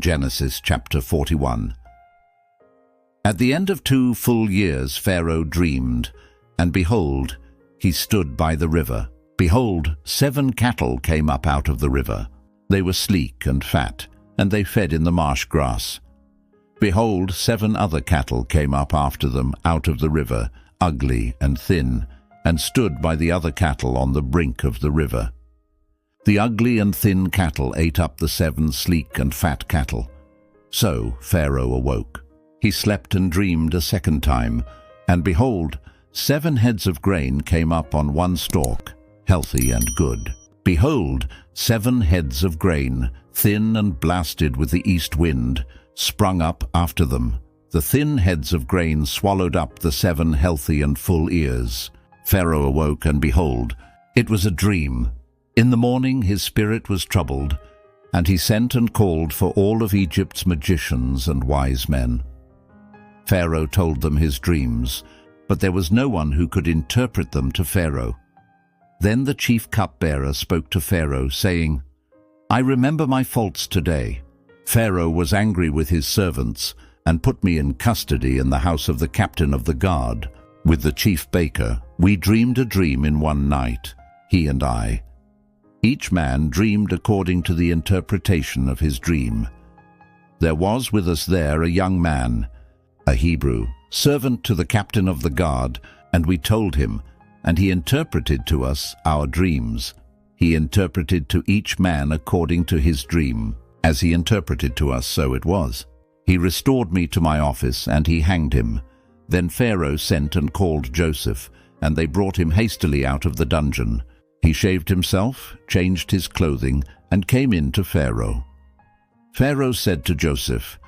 Genesis chapter 41. At the end of 2 full years Pharaoh dreamed, and behold, he stood by the river. Behold, 7 cattle came up out of the river. They were sleek and fat, and they fed in the marsh grass. Behold, 7 other cattle came up after them out of the river, ugly and thin, and stood by the other cattle on the brink of the river. The ugly and thin cattle ate up the 7 sleek and fat cattle. So Pharaoh awoke. He slept and dreamed a second time, and behold, 7 heads of grain came up on one stalk, healthy and good. Behold, 7 heads of grain, thin and blasted with the east wind, sprung up after them. The thin heads of grain swallowed up the 7 healthy and full ears. Pharaoh awoke, and behold, it was a dream. In the morning his spirit was troubled, and he sent and called for all of Egypt's magicians and wise men. Pharaoh told them his dreams, but there was no one who could interpret them to Pharaoh. Then the chief cupbearer spoke to Pharaoh, saying, I remember my faults today. Pharaoh was angry with his servants, and put me in custody in the house of the captain of the guard. With the chief baker, we dreamed a dream in one night, he and I. Each man dreamed according to the interpretation of his dream. There was with us there a young man, a Hebrew, servant to the captain of the guard, and we told him, and he interpreted to us our dreams. He interpreted to each man according to his dream. As he interpreted to us, so it was. He restored me to my office, and he hanged him. Then Pharaoh sent and called Joseph, and they brought him hastily out of the dungeon. He shaved himself, changed his clothing, and came in to Pharaoh. Pharaoh said to Joseph,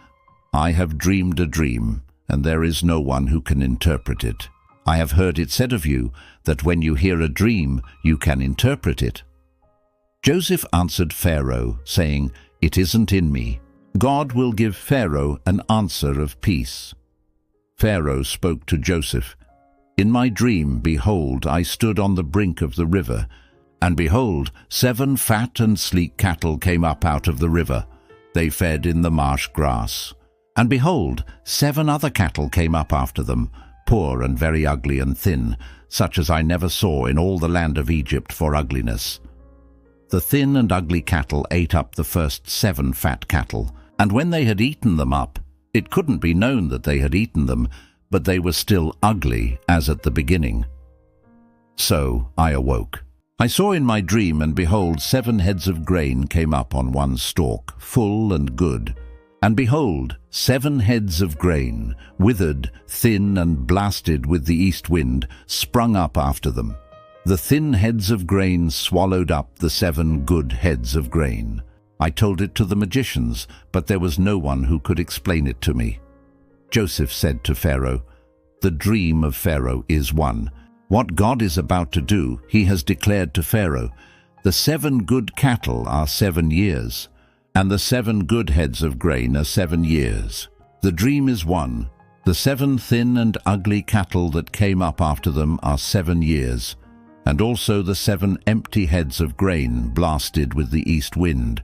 I have dreamed a dream, and there is no one who can interpret it. I have heard it said of you that when you hear a dream, you can interpret it. Joseph answered Pharaoh, saying, It isn't in me. God will give Pharaoh an answer of peace. Pharaoh spoke to Joseph, In my dream, behold, I stood on the brink of the river, and behold, 7 fat and sleek cattle came up out of the river. They fed in the marsh grass. And behold, 7 other cattle came up after them, poor and very ugly and thin, such as I never saw in all the land of Egypt for ugliness. The thin and ugly cattle ate up the first 7 fat cattle, and when they had eaten them up, it couldn't be known that they had eaten them, but they were still ugly as at the beginning. So I awoke. I saw in my dream, and behold, 7 heads of grain came up on one stalk, full and good. And behold, 7 heads of grain, withered, thin and blasted with the east wind, sprung up after them. The thin heads of grain swallowed up the 7 good heads of grain. I told it to the magicians, but there was no one who could explain it to me. Joseph said to Pharaoh, The dream of Pharaoh is one. What God is about to do, he has declared to Pharaoh. The 7 good cattle are 7 years, and the 7 good heads of grain are 7 years. The dream is one. The 7 thin and ugly cattle that came up after them are 7 years, and also the 7 empty heads of grain blasted with the east wind.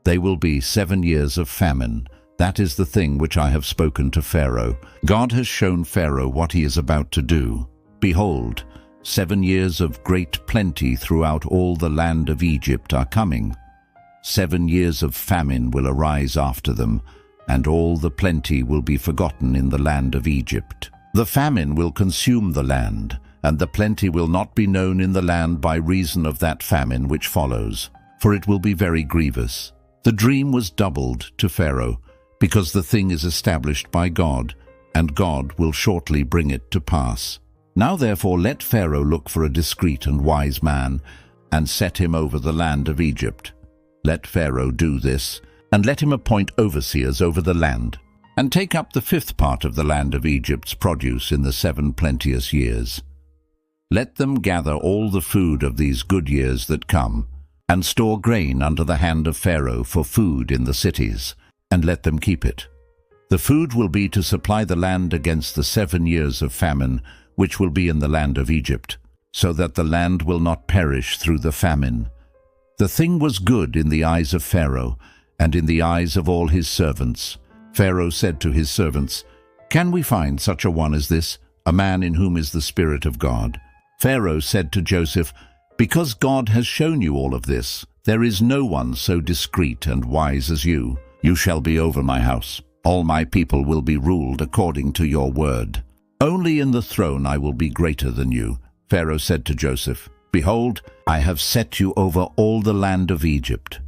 They will be 7 years of famine. That is the thing which I have spoken to Pharaoh. God has shown Pharaoh what he is about to do. Behold, 7 years of great plenty throughout all the land of Egypt are coming. 7 years of famine will arise after them, and all the plenty will be forgotten in the land of Egypt. The famine will consume the land, and the plenty will not be known in the land by reason of that famine which follows, for it will be very grievous. The dream was doubled to Pharaoh, because the thing is established by God, and God will shortly bring it to pass. Now therefore let Pharaoh look for a discreet and wise man, and set him over the land of Egypt. Let Pharaoh do this, and let him appoint overseers over the land, and take up the 5th part of the land of Egypt's produce in the 7 plenteous years. Let them gather all the food of these good years that come, and store grain under the hand of Pharaoh for food in the cities, and let them keep it. The food will be to supply the land against the 7 years of famine, which will be in the land of Egypt, so that the land will not perish through the famine. The thing was good in the eyes of Pharaoh, and in the eyes of all his servants. Pharaoh said to his servants, "Can we find such a one as this, a man in whom is the Spirit of God?" Pharaoh said to Joseph, "Because God has shown you all of this, there is no one so discreet and wise as you. You shall be over my house. All my people will be ruled according to your word. Only in the throne I will be greater than you." Pharaoh said to Joseph, "Behold, I have set you over all the land of Egypt."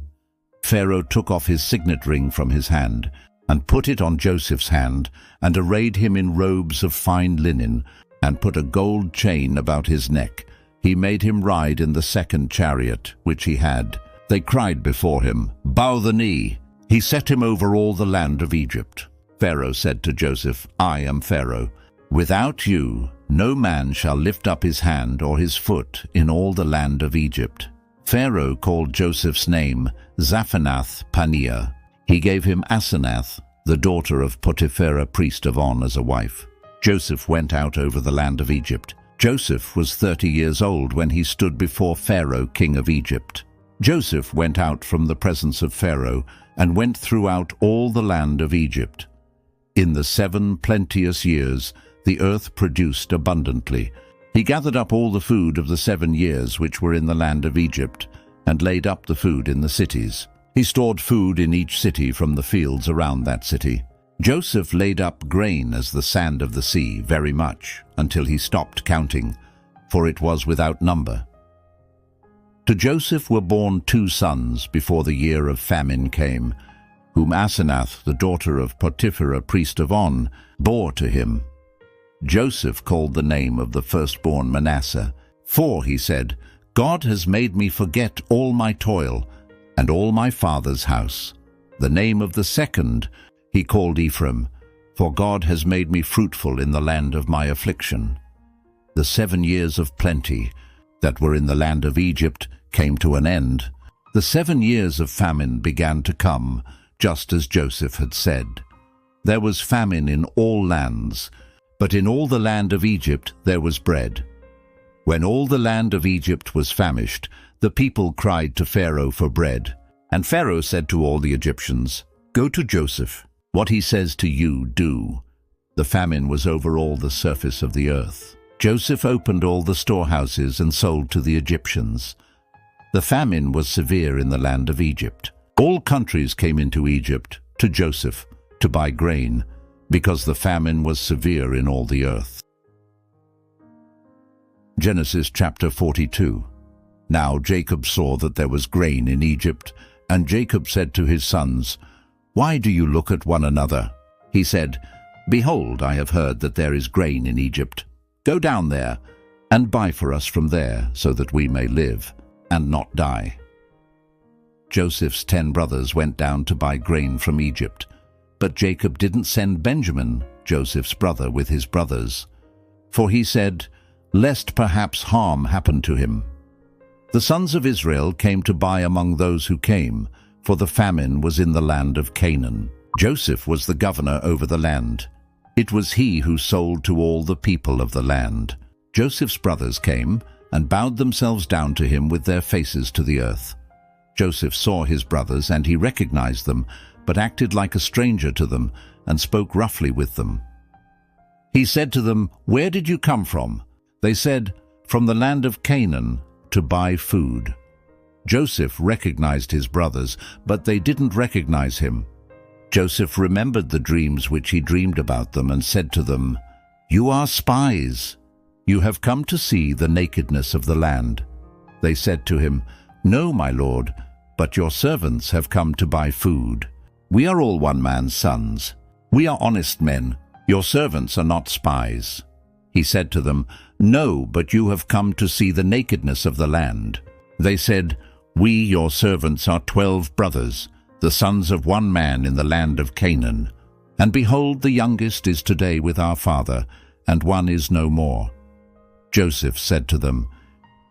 Pharaoh took off his signet ring from his hand and put it on Joseph's hand, and arrayed him in robes of fine linen, and put a gold chain about his neck. He made him ride in the second chariot which he had. They cried before him, "Bow the knee." He set him over all the land of Egypt. Pharaoh said to Joseph, "I am Pharaoh. Without you, no man shall lift up his hand or his foot in all the land of Egypt." Pharaoh called Joseph's name Zaphenath-Paneah. He gave him Asenath, the daughter of Potiphera, priest of On, as a wife. Joseph went out over the land of Egypt. Joseph was 30 years old when he stood before Pharaoh, king of Egypt. Joseph went out from the presence of Pharaoh and went throughout all the land of Egypt. In the 7 plenteous years the earth produced abundantly. He gathered up all the food of the 7 years which were in the land of Egypt, and laid up the food in the cities. He stored food in each city from the fields around that city. Joseph laid up grain as the sand of the sea, very much, until he stopped counting, for it was without number. To Joseph were born 2 sons before the year of famine came, whom Asenath, the daughter of Potiphera, priest of On, bore to him. Joseph called the name of the firstborn Manasseh, "For," he said, "God has made me forget all my toil and all my father's house." The name of the second he called Ephraim, "For God has made me fruitful in the land of my affliction." The 7 years of plenty that were in the land of Egypt came to an end. The 7 years of famine began to come, just as Joseph had said. There was famine in all lands, but in all the land of Egypt there was bread. When all the land of Egypt was famished, the people cried to Pharaoh for bread. And Pharaoh said to all the Egyptians, "Go to Joseph. What he says to you, do." The famine was over all the surface of the earth. Joseph opened all the storehouses and sold to the Egyptians. The famine was severe in the land of Egypt. All countries came into Egypt to Joseph to buy grain, because the famine was severe in all the earth. Genesis chapter 42. Now Jacob saw that there was grain in Egypt, and Jacob said to his sons, "Why do you look at one another?" He said, "Behold, I have heard that there is grain in Egypt. Go down there and buy for us from there, so that we may live and not die." Joseph's 10 brothers went down to buy grain from Egypt, but Jacob didn't send Benjamin, Joseph's brother, with his brothers, for he said, "Lest perhaps harm happen to him." The sons of Israel came to buy among those who came, for the famine was in the land of Canaan. Joseph was the governor over the land. It was he who sold to all the people of the land. Joseph's brothers came and bowed themselves down to him with their faces to the earth. Joseph saw his brothers, and he recognized them, but acted like a stranger to them and spoke roughly with them. He said to them, "Where did you come from?" They said, "From the land of Canaan, to buy food." Joseph recognized his brothers, but they didn't recognize him. Joseph remembered the dreams which he dreamed about them and said to them, "You are spies. You have come to see the nakedness of the land." They said to him, "No, my lord, but your servants have come to buy food. We are all one man's sons. We are honest men. Your servants are not spies." He said to them, "No, but you have come to see the nakedness of the land." They said, "We, your servants, are 12 brothers, the sons of one man in the land of Canaan. And behold, the youngest is today with our father, and one is no more." Joseph said to them,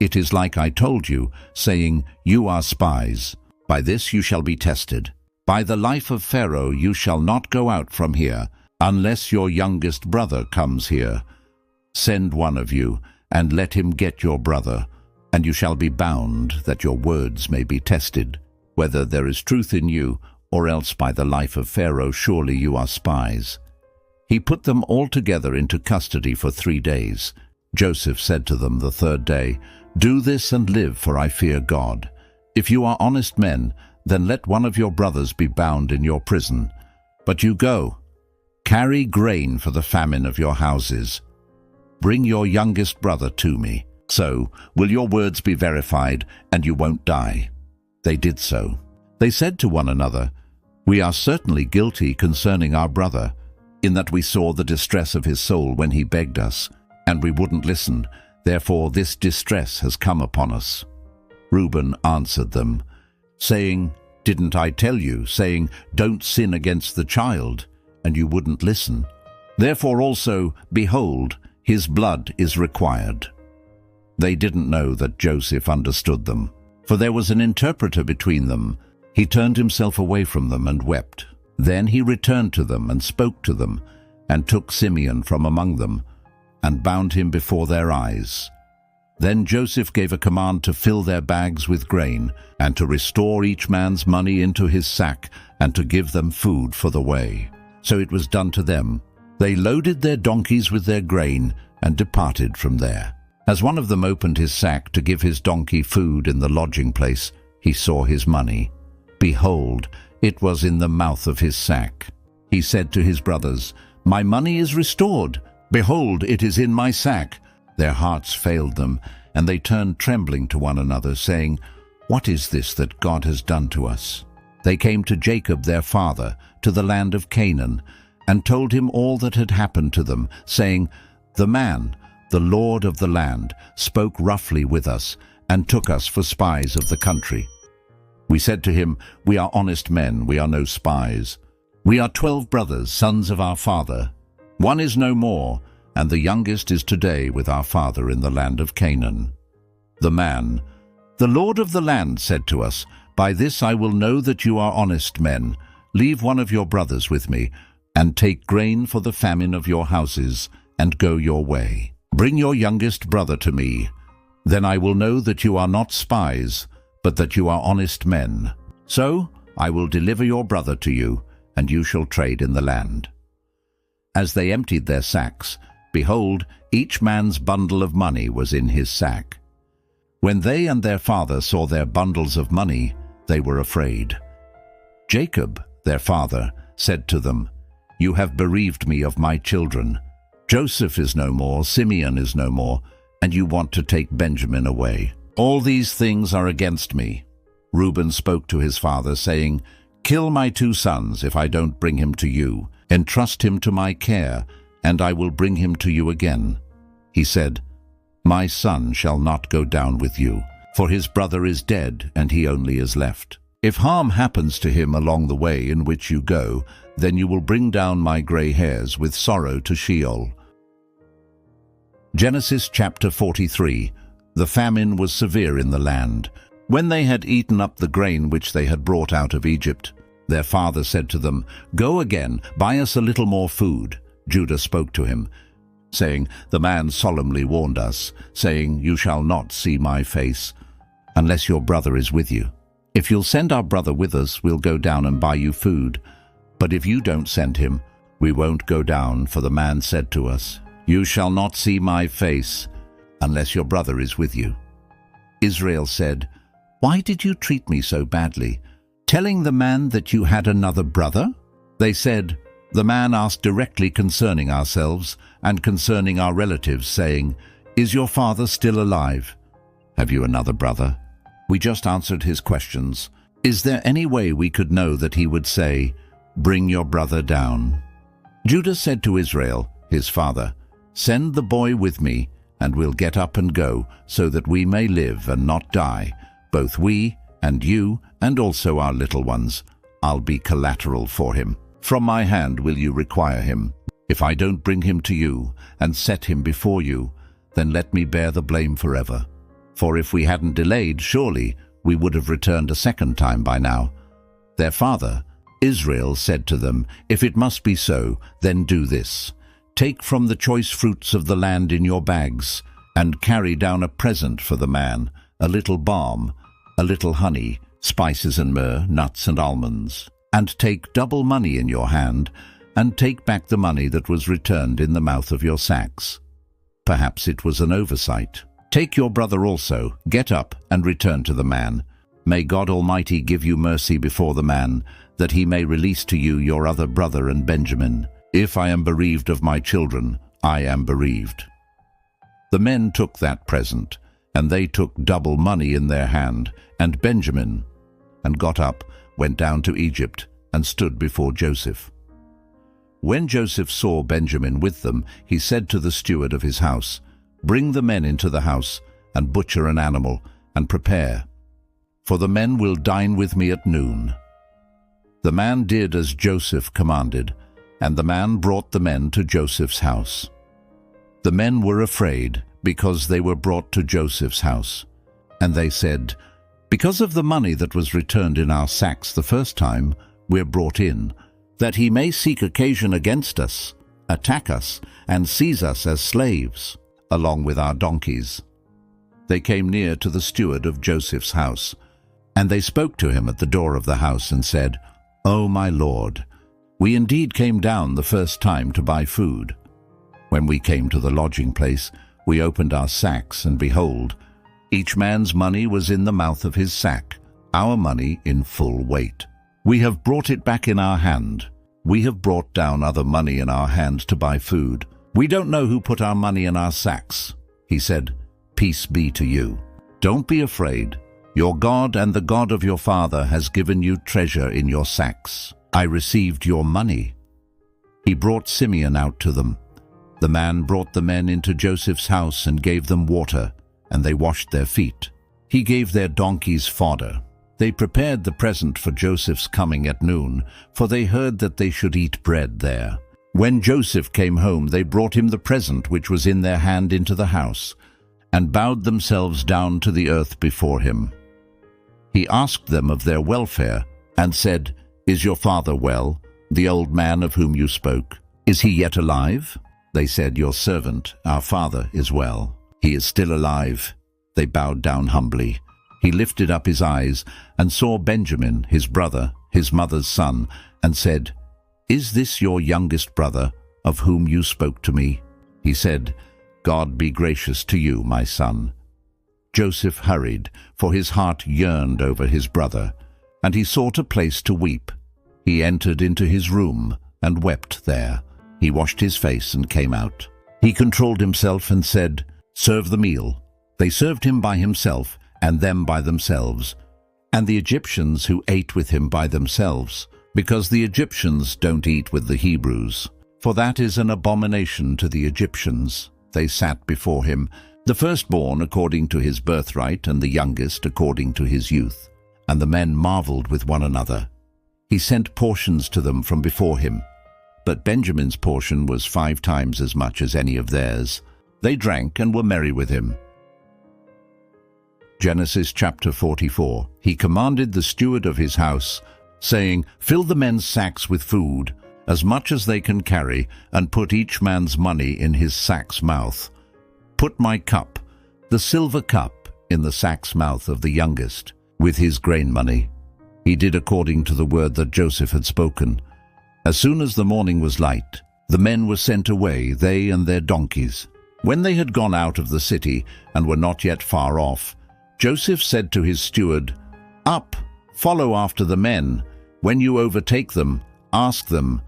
"It is like I told you, saying, 'You are spies.' By this you shall be tested. By the life of Pharaoh you shall not go out from here, unless your youngest brother comes here. Send one of you, and let him get your brother, and you shall be bound, that your words may be tested, whether there is truth in you, or else by the life of Pharaoh, surely you are spies." He put them all together into custody for 3 days. Joseph said to them the third day, "Do this and live, for I fear God. If you are honest men, then let one of your brothers be bound in your prison. But you go, carry grain for the famine of your houses. Bring your youngest brother to me. So will your words be verified, and you won't die." They did so. They said to one another, "We are certainly guilty concerning our brother, in that we saw the distress of his soul when he begged us, and we wouldn't listen. Therefore this distress has come upon us." Reuben answered them, saying, "Didn't I tell you, saying, 'Don't sin against the child,' and you wouldn't listen? Therefore also, behold, his blood is required." They didn't know that Joseph understood them, for there was an interpreter between them. He turned himself away from them and wept. Then he returned to them and spoke to them, and took Simeon from among them, and bound him before their eyes. Then Joseph gave a command to fill their bags with grain, and to restore each man's money into his sack, and to give them food for the way. So it was done to them. They loaded their donkeys with their grain, and departed from there. As one of them opened his sack to give his donkey food in the lodging place, he saw his money. Behold, it was in the mouth of his sack. He said to his brothers, "My money is restored. Behold, it is in my sack." Their hearts failed them, and they turned trembling to one another, saying, "What is this that God has done to us?" They came to Jacob their father, to the land of Canaan, and told him all that had happened to them, saying, "The man, the Lord of the land, spoke roughly with us, and took us for spies of the country. We said to him, 'We are honest men, we are no spies. We are 12 brothers, sons of our father. One is no more, and the youngest is today with our father in the land of Canaan.' The man, 'The Lord of the land said to us, By this I will know that you are honest men. Leave one of your brothers with me, and take grain for the famine of your houses, and go your way. Bring your youngest brother to me. Then I will know that you are not spies, but that you are honest men. So I will deliver your brother to you, and you shall trade in the land." As they emptied their sacks, behold, each man's bundle of money was in his sack. When they and their father saw their bundles of money, they were afraid. Jacob, their father, said to them, "You have bereaved me of my children. Joseph is no more, Simeon is no more, and you want to take Benjamin away. All these things are against me." Reuben spoke to his father, saying, "Kill my 2 sons if I don't bring him to you. Entrust him to my care, and I will bring him to you again." He said, "My son shall not go down with you, for his brother is dead, and he only is left. If harm happens to him along the way in which you go, then you will bring down my gray hairs with sorrow to Sheol." Genesis chapter 43. The famine was severe in the land. When they had eaten up the grain which they had brought out of Egypt, their father said to them, "Go again, buy us a little more food." Judah spoke to him, saying, "The man solemnly warned us, saying, 'You shall not see my face, unless your brother is with you. If you'll send our brother with us, we'll go down and buy you food. But if you don't send him, we won't go down, for the man said to us, "You shall not see my face, unless your brother is with you." Israel said, "Why did you treat me so badly, telling the man that you had another brother?" They said, "The man asked directly concerning ourselves and concerning our relatives, saying, 'Is your father still alive? Have you another brother?' We just answered his questions. Is there any way we could know that he would say, 'Bring your brother down'?" Judah said to Israel, his father, "Send the boy with me, and we'll get up and go, so that we may live and not die, both we and you, and also our little ones. I'll be collateral for him. From my hand will you require him. If I don't bring him to you and set him before you, then let me bear the blame forever. For if we hadn't delayed, surely we would have returned a second time by now." Their father, Israel, said to them, "If it must be so, then do this. Take from the choice fruits of the land in your bags, and carry down a present for the man, a little balm, a little honey, spices and myrrh, nuts and almonds. and take double money in your hand, and take back the money that was returned in the mouth of your sacks. Perhaps it was an oversight. Take your brother also, get up, and return to the man. May God Almighty give you mercy before the man, that he may release to you your other brother and Benjamin. If I am bereaved of my children, I am bereaved." The men took that present, and they took double money in their hand, and Benjamin, and got up, went down to Egypt, and stood before Joseph. When Joseph saw Benjamin with them, he said to the steward of his house, "Bring the men into the house, and butcher an animal, and prepare, for the men will dine with me at noon." The man did as Joseph commanded, and the man brought the men to Joseph's house. The men were afraid, because they were brought to Joseph's house. And they said, "Because of the money that was returned in our sacks the first time, we're brought in, that he may seek occasion against us, attack us, and seize us as slaves, along with our donkeys." They came near to the steward of Joseph's house, and they spoke to him at the door of the house and said, "O my lord, we indeed came down the first time to buy food. When we came to the lodging place, we opened our sacks, and behold, each man's money was in the mouth of his sack, our money in full weight. We have brought it back in our hand. We have brought down other money in our hand to buy food. We don't know who put our money in our sacks." He said, "Peace be to you. Don't be afraid. Your God and the God of your father has given you treasure in your sacks. I received your money." He brought Simeon out to them. The man brought the men into Joseph's house and gave them water, and they washed their feet. He gave their donkeys fodder. They prepared the present for Joseph's coming at noon, for they heard that they should eat bread there. When Joseph came home, they brought him the present which was in their hand into the house, and bowed themselves down to the earth before him. He asked them of their welfare, and said, "Is your father well, the old man of whom you spoke? Is he yet alive?" They said, "Your servant, our father, is well. He is still alive." They bowed down humbly. He lifted up his eyes and saw Benjamin, his brother, his mother's son, and said, "Is this your youngest brother, of whom you spoke to me?" He said, "God be gracious to you, my son." Joseph hurried, for his heart yearned over his brother, and he sought a place to weep. He entered into his room and wept there. He washed his face and came out. He controlled himself and said, "Serve the meal." They served him by himself, and them by themselves, and the Egyptians who ate with him by themselves, because the Egyptians don't eat with the Hebrews, for that is an abomination to the Egyptians. They sat before him, the firstborn according to his birthright, and the youngest according to his youth. And the men marveled with one another. He sent portions to them from before him, but Benjamin's portion was 5 times as much as any of theirs. They drank and were merry with him. Genesis chapter 44. He commanded the steward of his house, saying, "Fill the men's sacks with food, as much as they can carry, and put each man's money in his sack's mouth. Put my cup, the silver cup, in the sack's mouth of the youngest, with his grain money." He did according to the word that Joseph had spoken. As soon as the morning was light, the men were sent away, they and their donkeys. When they had gone out of the city and were not yet far off, Joseph said to his steward, "Up, follow after the men. When you overtake them, ask them,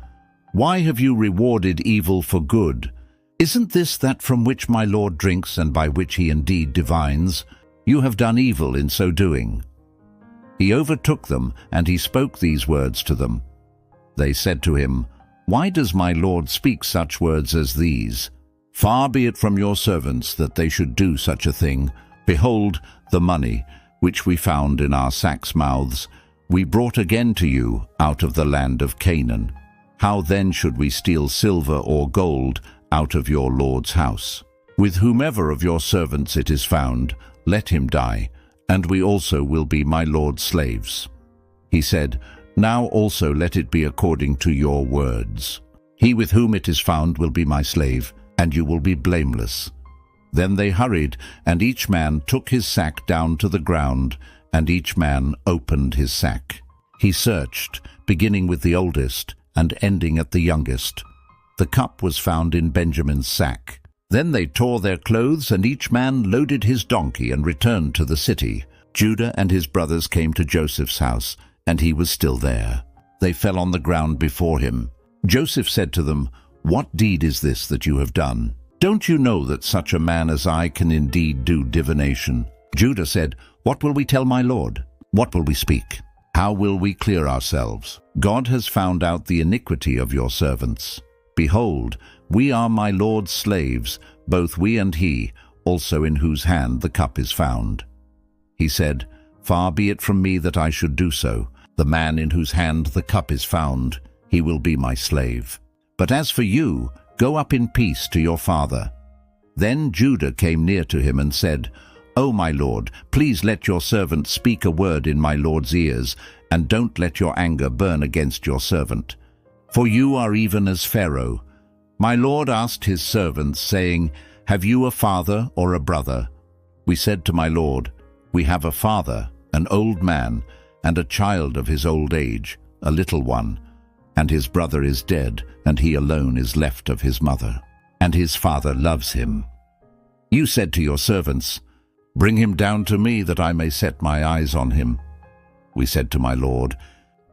'Why have you rewarded evil for good? Isn't this that from which my Lord drinks and by which he indeed divines? You have done evil in so doing.'" He overtook them, and he spoke these words to them. They said to him, "Why does my Lord speak such words as these? Far be it from your servants that they should do such a thing. Behold, the money, which we found in our sacks' mouths, we brought again to you out of the land of Canaan. How then should we steal silver or gold out of your Lord's house? With whomever of your servants it is found, let him die, and we also will be my Lord's slaves." He said, "Now also let it be according to your words. He with whom it is found will be my slave, and you will be blameless." Then they hurried, and each man took his sack down to the ground, and each man opened his sack. He searched, beginning with the oldest and ending at the youngest. The cup was found in Benjamin's sack. Then they tore their clothes, and each man loaded his donkey and returned to the city. Judah and his brothers came to Joseph's house, and he was still there. They fell on the ground before him. Joseph said to them, "What deed is this that you have done? Don't you know that such a man as I can indeed do divination?" Judah said, "What will we tell my lord? What will we speak? How will we clear ourselves? God has found out the iniquity of your servants. Behold, we are my lord's slaves, both we and he, also in whose hand the cup is found." He said, "Far be it from me that I should do so. The man in whose hand the cup is found, he will be my slave. But as for you, go up in peace to your father." Then Judah came near to him and said, "O my lord, please let your servant speak a word in my lord's ears, and don't let your anger burn against your servant. For you are even as Pharaoh. My lord asked his servants, saying, 'Have you a father or a brother?' We said to my lord, 'We have a father, an old man, and a child of his old age, a little one. And his brother is dead, and he alone is left of his mother. And his father loves him. You said to your servants, Bring him down to me, that I may set my eyes on him.' We said to my lord,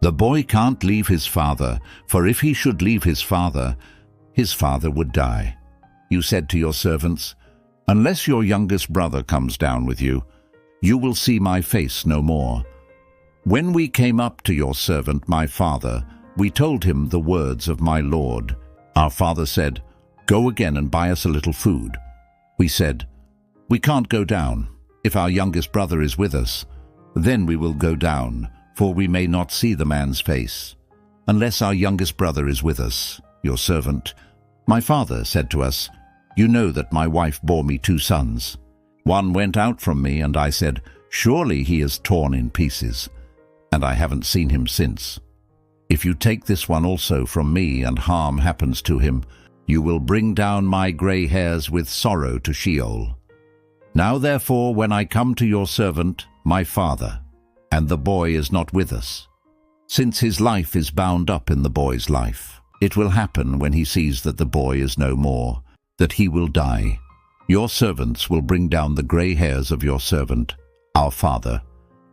'The boy can't leave his father, for if he should leave his father would die.' You said to your servants, 'Unless your youngest brother comes down with you, you will see my face no more.' When we came up to your servant, my father, we told him the words of my lord. Our father said, 'Go again and buy us a little food.' We said, 'We can't go down. If our youngest brother is with us, then we will go down, for we may not see the man's face. Unless our youngest brother is with us, your servant.' My father said to us, 'You know that my wife bore me 2 sons. One went out from me, and I said, Surely he is torn in pieces, and I haven't seen him since. If you take this one also from me, and harm happens to him, you will bring down my gray hairs with sorrow to Sheol. Now therefore, when I come to your servant, my father, and the boy is not with us, since his life is bound up in the boy's life, it will happen when he sees that the boy is no more, that he will die. Your servants will bring down the gray hairs of your servant, our father,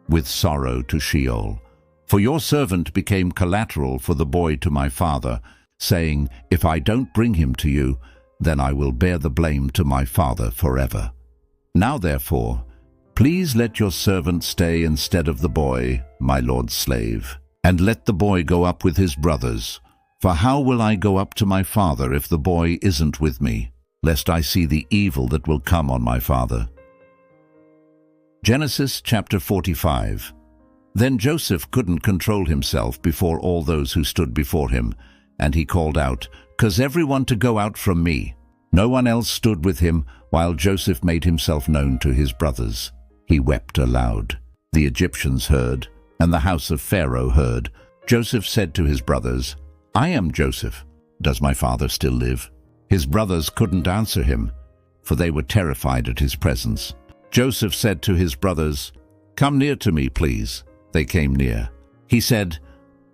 with sorrow to Sheol. For your servant became collateral for the boy to my father, saying, If I don't bring him to you, then I will bear the blame to my father forever. Now therefore, please let your servant stay instead of the boy, my lord's slave, and let the boy go up with his brothers. For how will I go up to my father if the boy isn't with me, lest I see the evil that will come on my father?" Genesis chapter 45. Then Joseph couldn't control himself before all those who stood before him, and he called out, "'Cause everyone to go out from me." No one else stood with him, while Joseph made himself known to his brothers. He wept aloud. The Egyptians heard, and the house of Pharaoh heard. Joseph said to his brothers, "I am Joseph. Does my father still live?" His brothers couldn't answer him, for they were terrified at his presence. Joseph said to his brothers, "Come near to me, please." They came near. He said,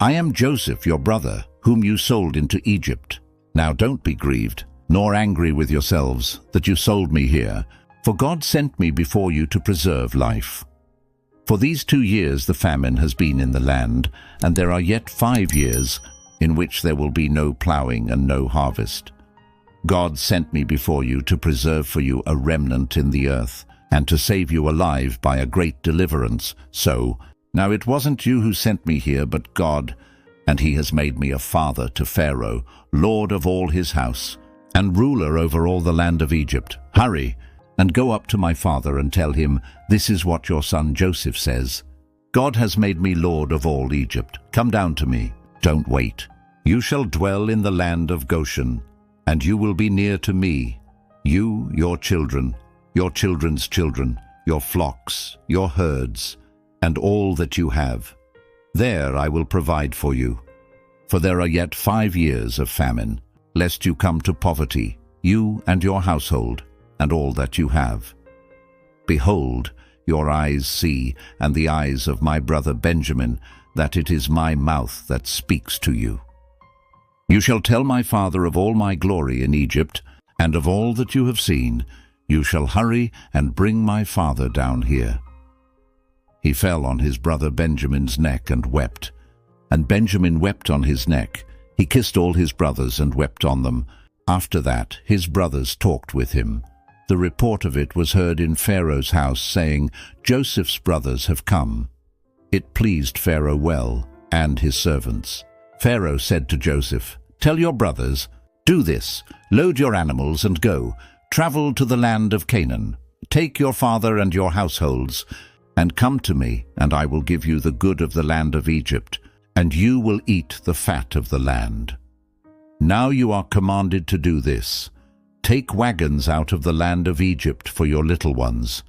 "I am Joseph, your brother, whom you sold into Egypt. Now don't be grieved, nor angry with yourselves that you sold me here, for God sent me before you to preserve life. For these 2 years the famine has been in the land, and there are yet 5 years in which there will be no plowing and no harvest. God sent me before you to preserve for you a remnant in the earth, and to save you alive by a great deliverance. So, now it wasn't you who sent me here, but God, and he has made me a father to Pharaoh, lord of all his house, and ruler over all the land of Egypt. Hurry, and go up to my father and tell him, This is what your son Joseph says. God has made me lord of all Egypt. Come down to me. Don't wait. You shall dwell in the land of Goshen, and you will be near to me, you, your children, your children's children, your flocks, your herds, and all that you have. There I will provide for you. For there are yet 5 years of famine, lest you come to poverty, you and your household, and all that you have. Behold, your eyes see, and the eyes of my brother Benjamin, that it is my mouth that speaks to you. You shall tell my father of all my glory in Egypt, and of all that you have seen. You shall hurry and bring my father down here." He fell on his brother Benjamin's neck and wept. And Benjamin wept on his neck. He kissed all his brothers and wept on them. After that, his brothers talked with him. The report of it was heard in Pharaoh's house, saying, "Joseph's brothers have come." It pleased Pharaoh well, and his servants. Pharaoh said to Joseph, "Tell your brothers, do this, load your animals and go, travel to the land of Canaan. Take your father and your households, and come to me, and I will give you the good of the land of Egypt, and you will eat the fat of the land. Now you are commanded to do this. Take wagons out of the land of Egypt for your little ones,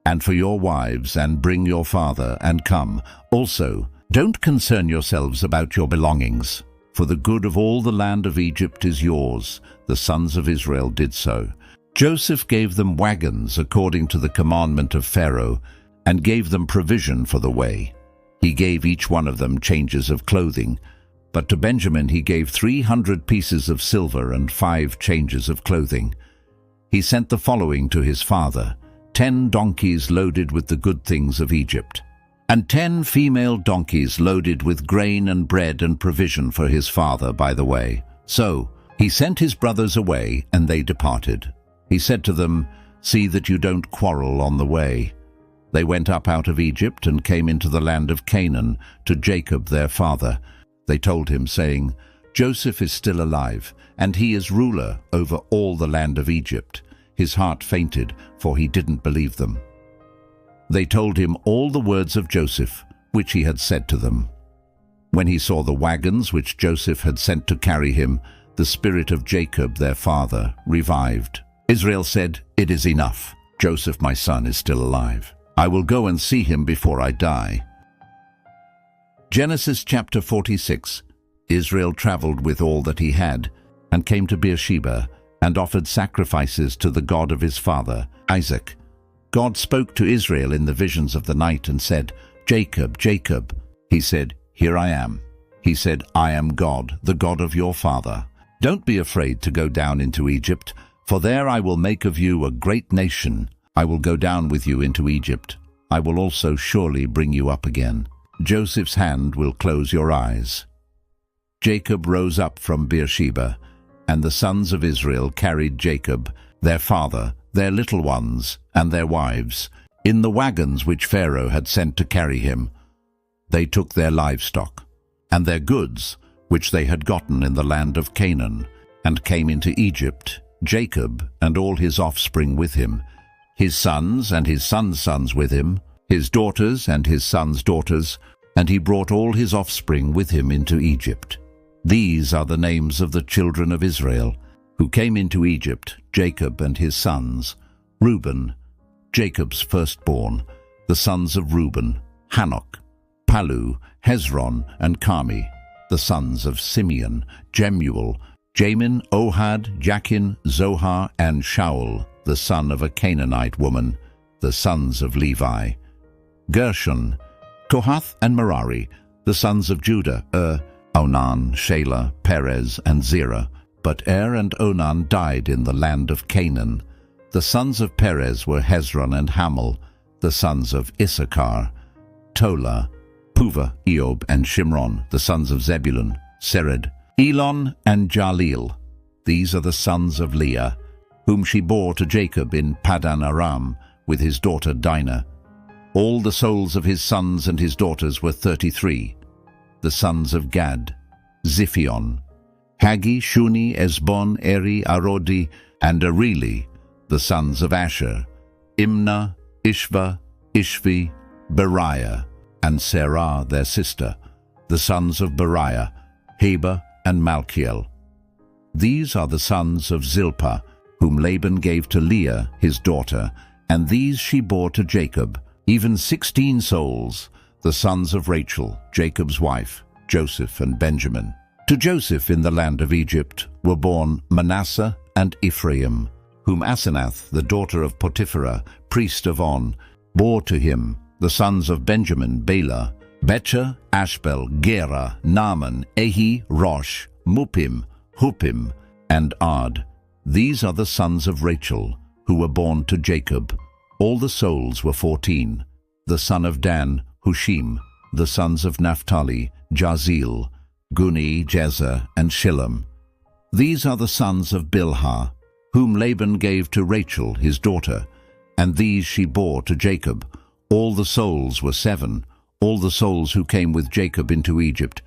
and for your wives, and bring your father, and come. Also, don't concern yourselves about your belongings, for the good of all the land of Egypt is yours." The sons of Israel did so. Joseph gave them wagons according to the commandment of Pharaoh, and gave them provision for the way. He gave each one of them changes of clothing, but to Benjamin he gave 300 pieces of silver and 5 changes of clothing. He sent the following to his father: 10 donkeys loaded with the good things of Egypt, and 10 female donkeys loaded with grain and bread and provision for his father by the way. So he sent his brothers away, and they departed. He said to them, "See that you don't quarrel on the way." They went up out of Egypt and came into the land of Canaan to Jacob their father. They told him, saying, "Joseph is still alive, and he is ruler over all the land of Egypt." His heart fainted, for he didn't believe them. They told him all the words of Joseph, which he had said to them. When he saw the wagons which Joseph had sent to carry him, the spirit of Jacob their father revived. Israel said, "It is enough. Joseph my son is still alive. I will go and see him before I die." Genesis chapter 46. Israel traveled with all that he had, and came to Beersheba, and offered sacrifices to the God of his father, Isaac. God spoke to Israel in the visions of the night and said, "Jacob, Jacob." He said, "Here I am." He said, "I am God, the God of your father. Don't be afraid to go down into Egypt, for there I will make of you a great nation. I will go down with you into Egypt. I will also surely bring you up again. Joseph's hand will close your eyes." Jacob rose up from Beersheba, and the sons of Israel carried Jacob, their father, their little ones, and their wives, in the wagons which Pharaoh had sent to carry him. They took their livestock, and their goods, which they had gotten in the land of Canaan, and came into Egypt, Jacob and all his offspring with him, his sons and his sons' sons with him, his daughters and his sons' daughters, and he brought all his offspring with him into Egypt. These are the names of the children of Israel, who came into Egypt, Jacob and his sons: Reuben, Jacob's firstborn, the sons of Reuben, Hanok, Palu, Hezron, and Carmi, the sons of Simeon, Jemuel, Jamin, Ohad, Jachin, Zohar, and Shaul, the son of a Canaanite woman, the sons of Levi. Gershon, Kohath, and Merari, the sons of Judah, Onan, Shelah, Perez, and Zerah. But and Onan died in the land of Canaan. The sons of Perez were Hezron and Hamel. The sons of Issachar, Tola, Puvah, Eob, and Shimron. The sons of Zebulun, Sered, Elon, and Jaleel. These are the sons of Leah, whom she bore to Jacob in Paddan Aram with his daughter Dinah. All the souls of his sons and his daughters were 33. The sons of Gad, Ziphion, Hagi, Shuni, Esbon, Eri, Arodi, and Areli. The sons of Asher, Imnah, Ishva, Ishvi, Beriah, and Serah their sister. The sons of Beriah, Heber, and Malchiel. These are the sons of Zilpah, whom Laban gave to Leah his daughter, and these she bore to Jacob, even 16 souls, the sons of Rachel, Jacob's wife, Joseph and Benjamin. To Joseph in the land of Egypt were born Manasseh and Ephraim, whom Asenath, the daughter of Potipherah, priest of On, bore to him. The sons of Benjamin, Bela, Betcher, Ashbel, Gera, Naaman, Ehi, Rosh, Muppim, Huppim, and Ard. These are the sons of Rachel, who were born to Jacob. All the souls were 14. The son of Dan, Hushim. The sons of Naphtali, Jazeel, Guni, Jezer, and Shillem. These are the sons of Bilhah, whom Laban gave to Rachel, his daughter, and these she bore to Jacob. All the souls were 7, all the souls who came with Jacob into Egypt,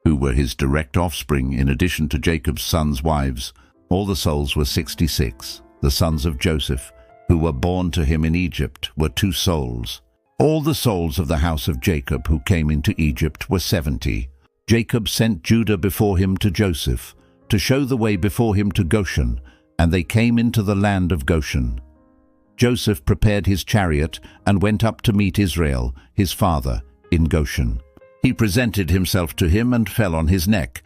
who were his direct offspring in addition to Jacob's sons' wives. All the souls were 66. The sons of Joseph, who were born to him in Egypt, were 2 souls. All the souls of the house of Jacob who came into Egypt were 70. Jacob sent Judah before him to Joseph, to show the way before him to Goshen, and they came into the land of Goshen. Joseph prepared his chariot and went up to meet Israel, his father, in Goshen. He presented himself to him and fell on his neck,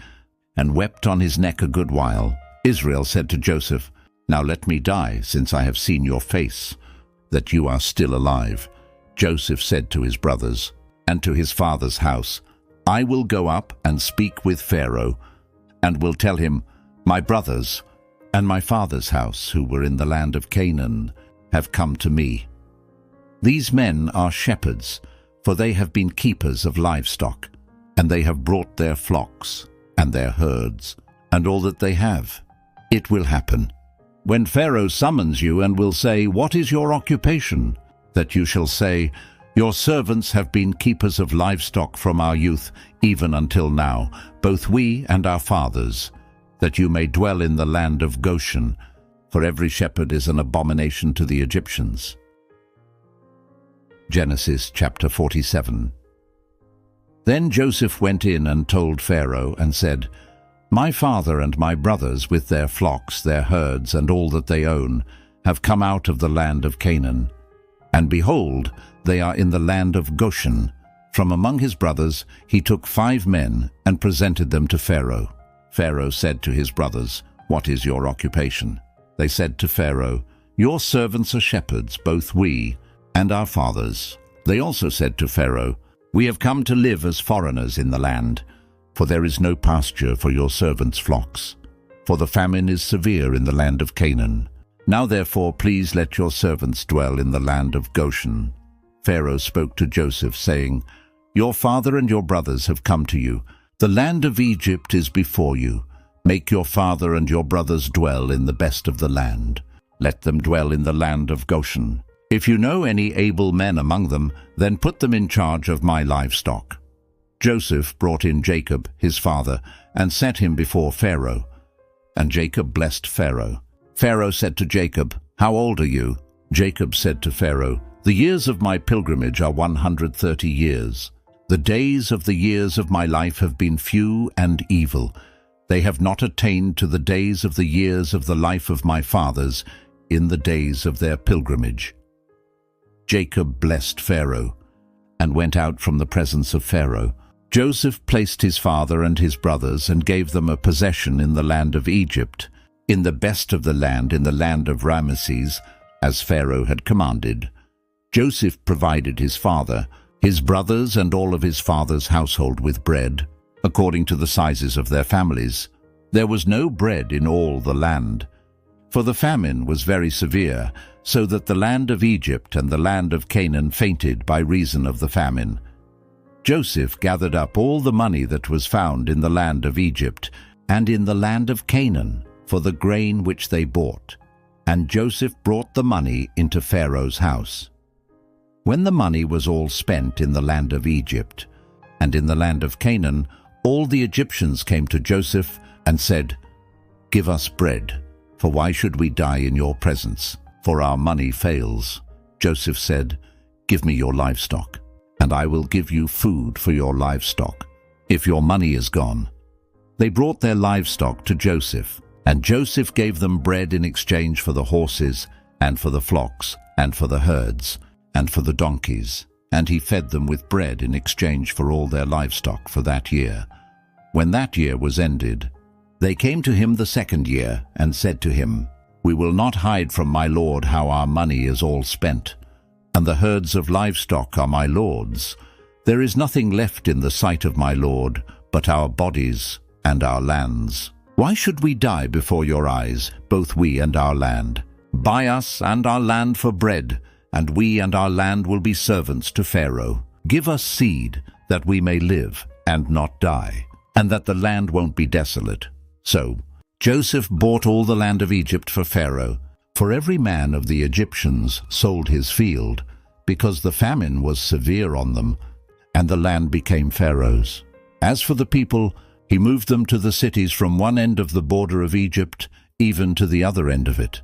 and wept on his neck a good while. Israel said to Joseph, "Now let me die, since I have seen your face, that you are still alive." Joseph said to his brothers and to his father's house, "I will go up and speak with Pharaoh, and will tell him, 'My brothers and my father's house, who were in the land of Canaan, have come to me. These men are shepherds, for they have been keepers of livestock, and they have brought their flocks and their herds, and all that they have. It will happen, when Pharaoh summons you and will say, "What is your occupation?" that you shall say, "Your servants have been keepers of livestock from our youth, even until now, both we and our fathers, that you may dwell in the land of Goshen, for every shepherd is an abomination to the Egyptians." Genesis chapter 47. Then Joseph went in and told Pharaoh and said, "My father and my brothers with their flocks, their herds, and all that they own, have come out of the land of Canaan. And behold, they are in the land of Goshen." From among his brothers he took 5 men and presented them to Pharaoh. Pharaoh said to his brothers, "What is your occupation?" They said to Pharaoh, "Your servants are shepherds, both we and our fathers." They also said to Pharaoh, "We have come to live as foreigners in the land, for there is no pasture for your servants' flocks, for the famine is severe in the land of Canaan. Now therefore please let your servants dwell in the land of Goshen." Pharaoh spoke to Joseph, saying, "Your father and your brothers have come to you. The land of Egypt is before you. Make your father and your brothers dwell in the best of the land. Let them dwell in the land of Goshen. If you know any able men among them, then put them in charge of my livestock." Joseph brought in Jacob, his father, and set him before Pharaoh. And Jacob blessed Pharaoh. Pharaoh said to Jacob, "How old are you?" Jacob said to Pharaoh, "The years of my pilgrimage are 130 years. The days of the years of my life have been few and evil. They have not attained to the days of the years of the life of my fathers in the days of their pilgrimage." Jacob blessed Pharaoh and went out from the presence of Pharaoh. Joseph placed his father and his brothers and gave them a possession in the land of Egypt, in the best of the land, in the land of Ramesses, as Pharaoh had commanded. Joseph provided his father, his brothers, and all of his father's household with bread, according to the sizes of their families. There was no bread in all the land, for the famine was very severe, so that the land of Egypt and the land of Canaan fainted by reason of the famine. Joseph gathered up all the money that was found in the land of Egypt and in the land of Canaan for the grain which they bought, and Joseph brought the money into Pharaoh's house. When the money was all spent in the land of Egypt and in the land of Canaan, all the Egyptians came to Joseph and said, "Give us bread, for why should we die in your presence? For our money fails." Joseph said, "Give me your livestock, and I will give you food for your livestock, if your money is gone." They brought their livestock to Joseph, and Joseph gave them bread in exchange for the horses, and for the flocks, and for the herds, and for the donkeys, and he fed them with bread in exchange for all their livestock for that year. When that year was ended, they came to him the second year, and said to him, "We will not hide from my lord how our money is all spent, and the herds of livestock are my lord's, There is nothing left in the sight of my Lord but our bodies and our lands. Why should we die before your eyes, both we and our land? Buy us and our land for bread, and we and our land will be servants to Pharaoh. Give us seed, that we may live and not die, and that the land won't be desolate." So Joseph bought all the land of Egypt for Pharaoh, for every man of the Egyptians sold his field, because the famine was severe on them, and the land became Pharaoh's. As for the people, he moved them to the cities from one end of the border of Egypt even to the other end of it.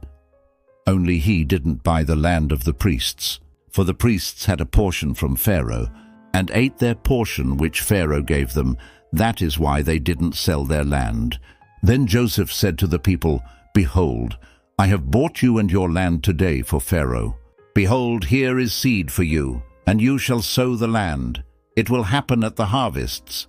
Only he didn't buy the land of the priests, for the priests had a portion from Pharaoh, and ate their portion which Pharaoh gave them. That is why they didn't sell their land. Then Joseph said to the people, "Behold, I have bought you and your land today for Pharaoh. Behold, here is seed for you, and you shall sow the land. It will happen at the harvests,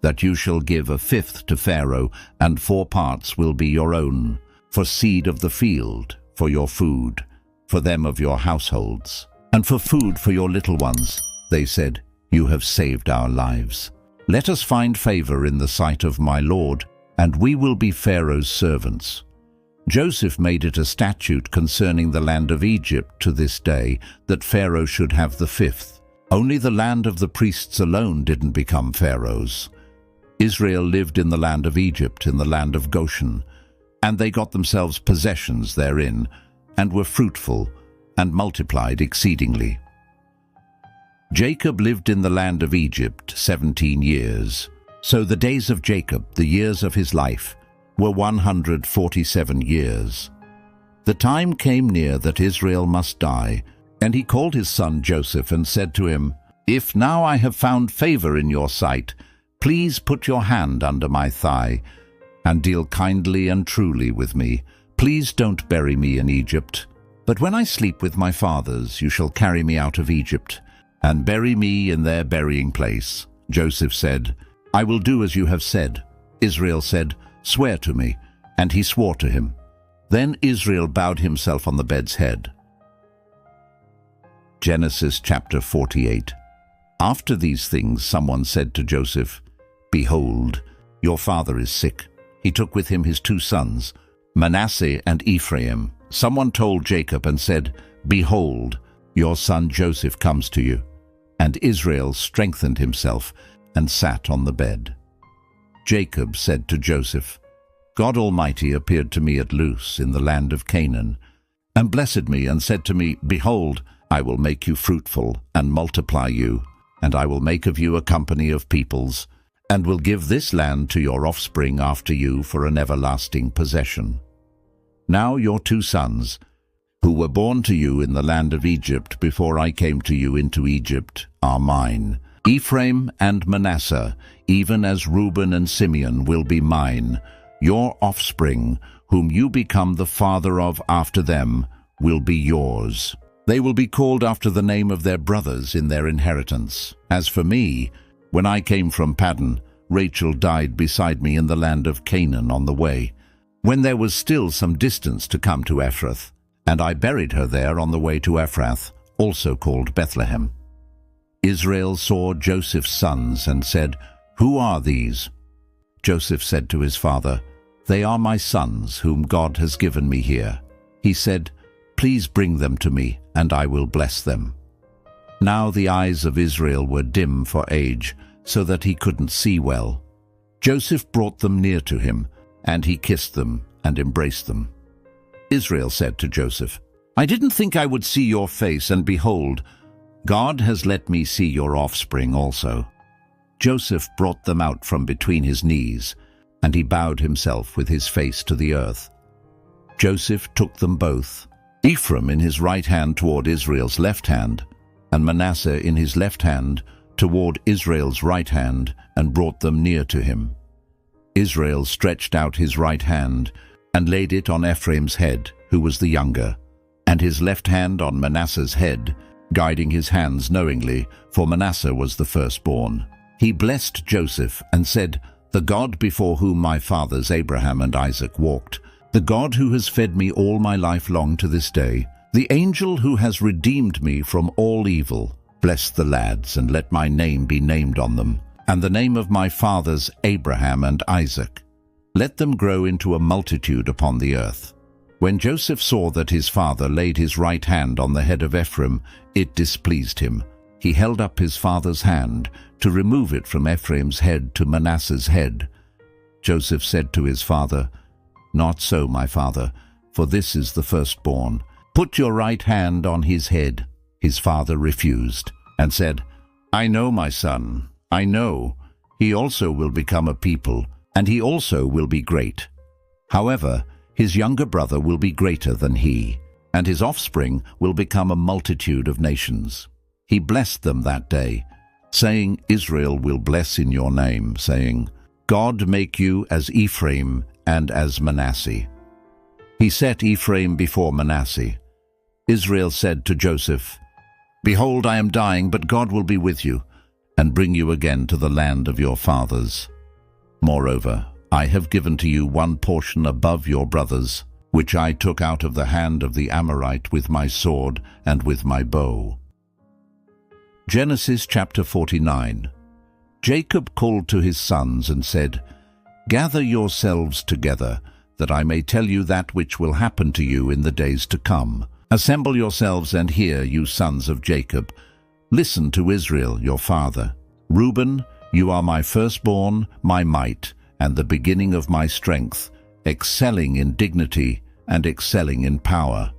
that you shall give a fifth to Pharaoh, and 4 parts will be your own, for seed of the field, for your food, for them of your households, and for food for your little ones." They said, "You have saved our lives. Let us find favor in the sight of my Lord, and we will be Pharaoh's servants." Joseph made it a statute concerning the land of Egypt to this day that Pharaoh should have the fifth. Only the land of the priests alone didn't become Pharaoh's. Israel lived in the land of Egypt, in the land of Goshen, and they got themselves possessions therein, and were fruitful, and multiplied exceedingly. Jacob lived in the land of Egypt 17 years. So the days of Jacob, the years of his life, were 147 years. The time came near that Israel must die, and he called his son Joseph and said to him, "If now I have found favor in your sight, please put your hand under my thigh, and deal kindly and truly with me. Please don't bury me in Egypt. But when I sleep with my fathers, you shall carry me out of Egypt, and bury me in their burying place." Joseph said, "I will do as you have said." Israel said, "Swear to me." And he swore to him. Then Israel bowed himself on the bed's head. Genesis chapter 48. After these things, someone said to Joseph, "Behold, your father is sick." He took with him his 2 sons, Manasseh and Ephraim. Someone told Jacob and said, "Behold, your son Joseph comes to you." And Israel strengthened himself and sat on the bed. Jacob said to Joseph, "God Almighty appeared to me at Luz in the land of Canaan, and blessed me and said to me, Behold, I will make you fruitful and multiply you, and I will make of you a company of peoples, and will give this land to your offspring after you for an everlasting possession. Now your 2 sons, who were born to you in the land of Egypt before I came to you into Egypt, are mine. Ephraim and Manasseh, even as Reuben and Simeon, will be mine. Your offspring, whom you become the father of after them, will be yours. They will be called after the name of their brothers in their inheritance. As for me, when I came from Paddan, Rachel died beside me in the land of Canaan on the way, when there was still some distance to come to Ephrath, and I buried her there on the way to Ephrath, also called Bethlehem." Israel saw Joseph's sons and said, "Who are these?" Joseph said to his father, "They are my sons, whom God has given me here." He said, "Please bring them to me, and I will bless them." Now the eyes of Israel were dim for age, so that he couldn't see well. Joseph brought them near to him, and he kissed them and embraced them. Israel said to Joseph, "I didn't think I would see your face, and behold, God has let me see your offspring also." Joseph brought them out from between his knees, and he bowed himself with his face to the earth. Joseph took them both, Ephraim in his right hand toward Israel's left hand, and Manasseh in his left hand toward Israel's right hand, and brought them near to him. Israel stretched out his right hand and laid it on Ephraim's head, who was the younger, and his left hand on Manasseh's head, guiding his hands knowingly, for Manasseh was the firstborn. He blessed Joseph and said, "The God before whom my fathers Abraham and Isaac walked, the God who has fed me all my life long to this day, the angel who has redeemed me from all evil, Bless the lads, and let my name be named on them, and the name of my fathers Abraham and Isaac. Let them grow into a multitude upon the earth." When Joseph saw that his father laid his right hand on the head of Ephraim, it displeased him. He held up his father's hand to remove it from Ephraim's head to Manasseh's head. Joseph said to his father, "Not so, my father, for this is the firstborn. Put your right hand on his head." His father refused and said, "I know, my son, I know. He also will become a people, and he also will be great. However, his younger brother will be greater than he, and his offspring will become a multitude of nations." He blessed them that day, saying, "Israel will bless in your name," saying, "God make you as Ephraim and as Manasseh." He set Ephraim before Manasseh. Israel said to Joseph, "Behold, I am dying, but God will be with you, and bring you again to the land of your fathers. Moreover, I have given to you one portion above your brothers, which I took out of the hand of the Amorite with my sword and with my bow." Genesis chapter 49. Jacob called to his sons and said, "Gather yourselves together, that I may tell you that which will happen to you in the days to come. Assemble yourselves and hear, you sons of Jacob. Listen to Israel, your father. Reuben, you are my firstborn, my might, and the beginning of my strength, excelling in dignity and excelling in power.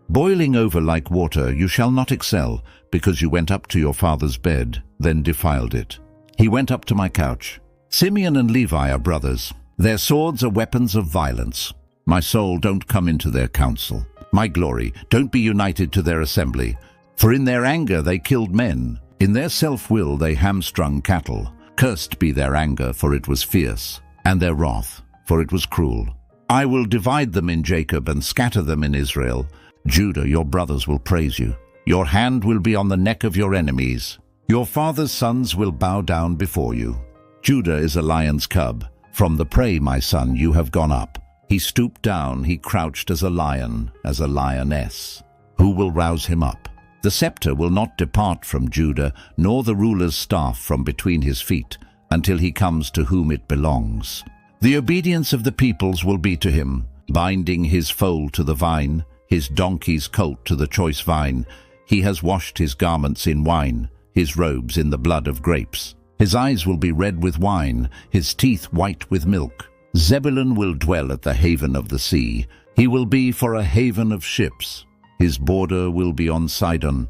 Boiling over like water, you shall not excel, because you went up to your father's bed, then defiled it. He went up to my couch. Simeon and Levi are brothers. Their swords are weapons of violence. My soul, don't come into their council. My glory, don't be united to their assembly. For in their anger they killed men. In their self-will they hamstrung cattle. Cursed be their anger, for it was fierce, and their wrath, for it was cruel. I will divide them in Jacob and scatter them in Israel. Judah, your brothers will praise you. Your hand will be on the neck of your enemies. Your father's sons will bow down before you. Judah is a lion's cub. From the prey, my son, you have gone up. He stooped down, he crouched as a lion, as a lioness. Who will rouse him up? The scepter will not depart from Judah, nor the ruler's staff from between his feet, until he comes to whom it belongs. The obedience of the peoples will be to him, binding his foal to the vine, his donkey's colt to the choice vine. He has washed his garments in wine, his robes in the blood of grapes. His eyes will be red with wine, his teeth white with milk. Zebulun will dwell at the haven of the sea. He will be for a haven of ships. His border will be on Sidon.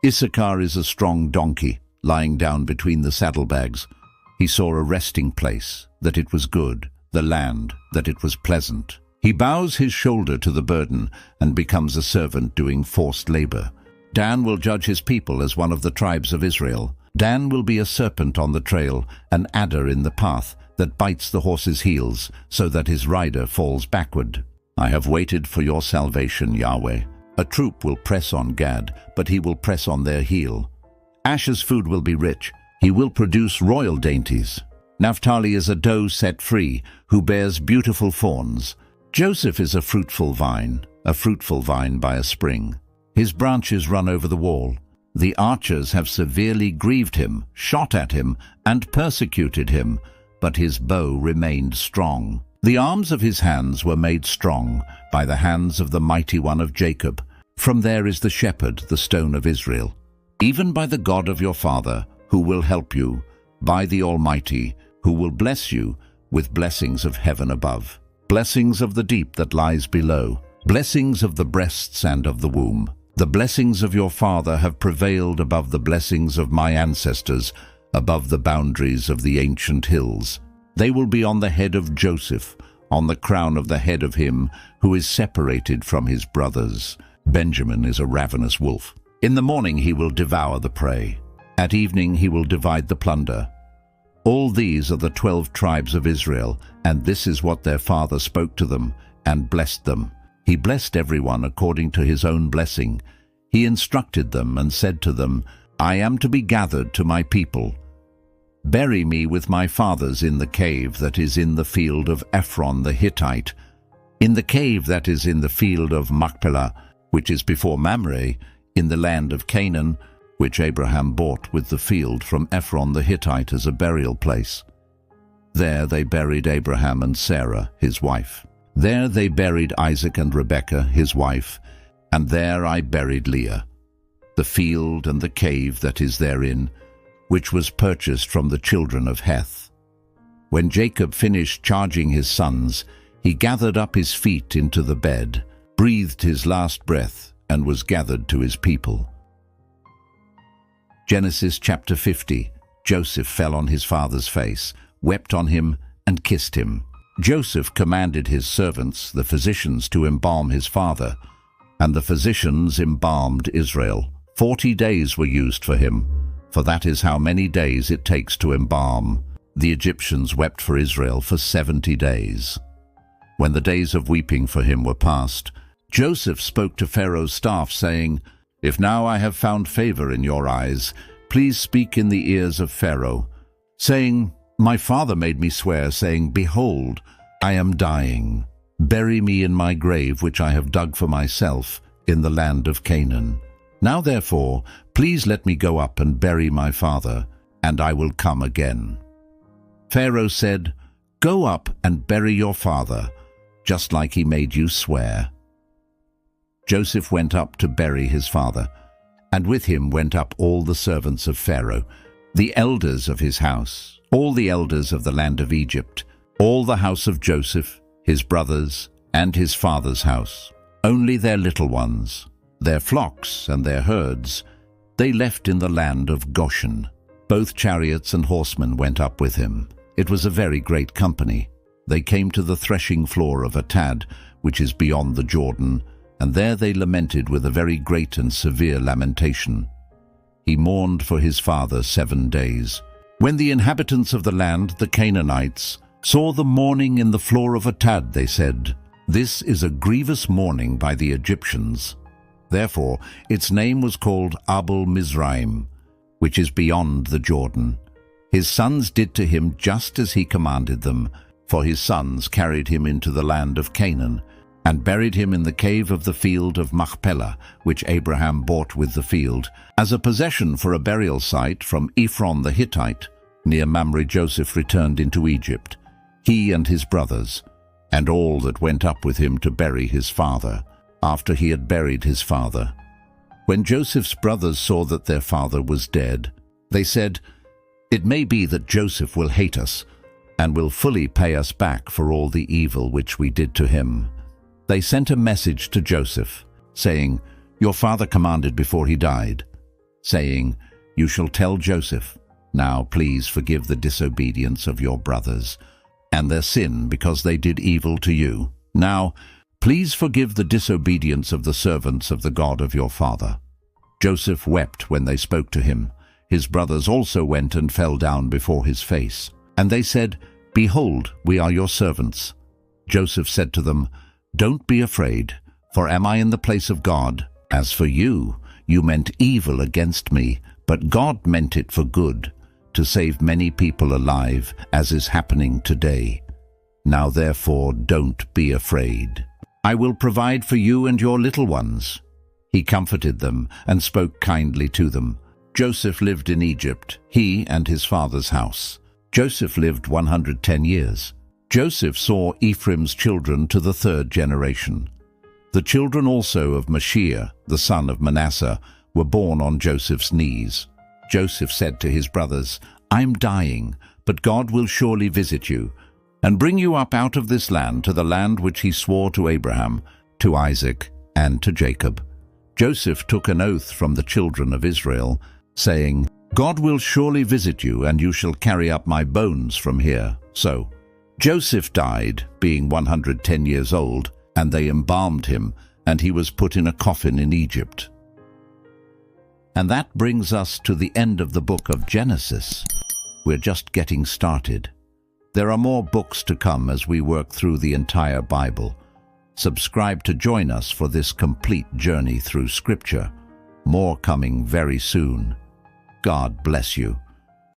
Issachar is a strong donkey, lying down between the saddlebags. He saw a resting place, that it was good, the land, that it was pleasant. He bows his shoulder to the burden and becomes a servant doing forced labor. Dan will judge his people as one of the tribes of Israel. Dan will be a serpent on the trail, an adder in the path that bites the horse's heels so that his rider falls backward. I have waited for your salvation, Yahweh. A troop will press on Gad, but he will press on their heel. Asher's food will be rich. He will produce royal dainties. Naphtali is a doe set free, who bears beautiful fawns. Joseph is a fruitful vine by a spring. His branches run over the wall. The archers have severely grieved him, shot at him, and persecuted him, but his bow remained strong. The arms of his hands were made strong by the hands of the mighty one of Jacob. From there is the shepherd, the stone of Israel. Even by the God of your father, who will help you, by the Almighty, who will bless you with blessings of heaven above, blessings of the deep that lies below, blessings of the breasts and of the womb. The blessings of your father have prevailed above the blessings of my ancestors, above the boundaries of the ancient hills. They will be on the head of Joseph, on the crown of the head of him who is separated from his brothers. Benjamin is a ravenous wolf. In the morning he will devour the prey. At evening he will divide the plunder. All these are the 12 tribes of Israel, and this is what their father spoke to them, and blessed them. He blessed everyone according to his own blessing. He instructed them and said to them, I am to be gathered to my people. Bury me with my fathers in the cave that is in the field of Ephron the Hittite, in the cave that is in the field of Machpelah, which is before Mamre, in the land of Canaan, which Abraham bought with the field from Ephron the Hittite as a burial place. There they buried Abraham and Sarah, his wife. There they buried Isaac and Rebekah, his wife, and there I buried Leah. The field and the cave that is therein, which was purchased from the children of Heth. When Jacob finished charging his sons, he gathered up his feet into the bed, breathed his last breath, and was gathered to his people. Genesis chapter 50. Joseph fell on his father's face, wept on him, and kissed him. Joseph commanded his servants, the physicians, to embalm his father, and the physicians embalmed Israel. 40 days were used for him, for that is how many days it takes to embalm. The Egyptians wept for Israel for 70 days. When the days of weeping for him were past, Joseph spoke to Pharaoh's staff, saying, "If now I have found favor in your eyes, please speak in the ears of Pharaoh, saying, My father made me swear, saying, Behold, I am dying. Bury me in my grave which I have dug for myself in the land of Canaan. Now therefore, please let me go up and bury my father, and I will come again." Pharaoh said, "Go up and bury your father, just like he made you swear." Joseph went up to bury his father, and with him went up all the servants of Pharaoh, the elders of his house, all the elders of the land of Egypt, all the house of Joseph, his brothers, and his father's house. Only their little ones, their flocks and their herds, they left in the land of Goshen. Both chariots and horsemen went up with him. It was a very great company. They came to the threshing floor of Atad, which is beyond the Jordan, and there they lamented with a very great and severe lamentation. He mourned for his father 7 days. When the inhabitants of the land, the Canaanites, saw the mourning in the floor of Atad, they said, "This is a grievous mourning by the Egyptians." Therefore its name was called Abel Mizraim, which is beyond the Jordan. His sons did to him just as he commanded them, for his sons carried him into the land of Canaan, and buried him in the cave of the field of Machpelah, which Abraham bought with the field, as a possession for a burial site from Ephron the Hittite. Near Mamre Joseph returned into Egypt, he and his brothers, and all that went up with him to bury his father, after he had buried his father. When Joseph's brothers saw that their father was dead, they said, "It may be that Joseph will hate us, and will fully pay us back for all the evil which we did to him." They sent a message to Joseph, saying, "Your father commanded before he died, saying, You shall tell Joseph, Now please forgive the disobedience of your brothers, and their sin because they did evil to you. Now please forgive the disobedience of the servants of the God of your father." Joseph wept when they spoke to him. His brothers also went and fell down before his face. And they said, "Behold, we are your servants." Joseph said to them, "Don't be afraid, for am I in the place of God? As for you, you meant evil against me, but God meant it for good, to save many people alive, as is happening today. Now therefore don't be afraid. I will provide for you and your little ones." He comforted them and spoke kindly to them. Joseph lived in Egypt, he and his father's house. Joseph lived 110 years. Joseph saw Ephraim's children to the 3rd generation. The children also of Machir, the son of Manasseh, were born on Joseph's knees. Joseph said to his brothers, "I'm dying, but God will surely visit you, and bring you up out of this land to the land which he swore to Abraham, to Isaac, and to Jacob." Joseph took an oath from the children of Israel, saying, "God will surely visit you, and you shall carry up my bones from here." So Joseph died, being 110 years old, and they embalmed him, and he was put in a coffin in Egypt. And that brings us to the end of the book of Genesis. We're just getting started. There are more books to come as we work through the entire Bible. Subscribe to join us for this complete journey through Scripture. More coming very soon. God bless you.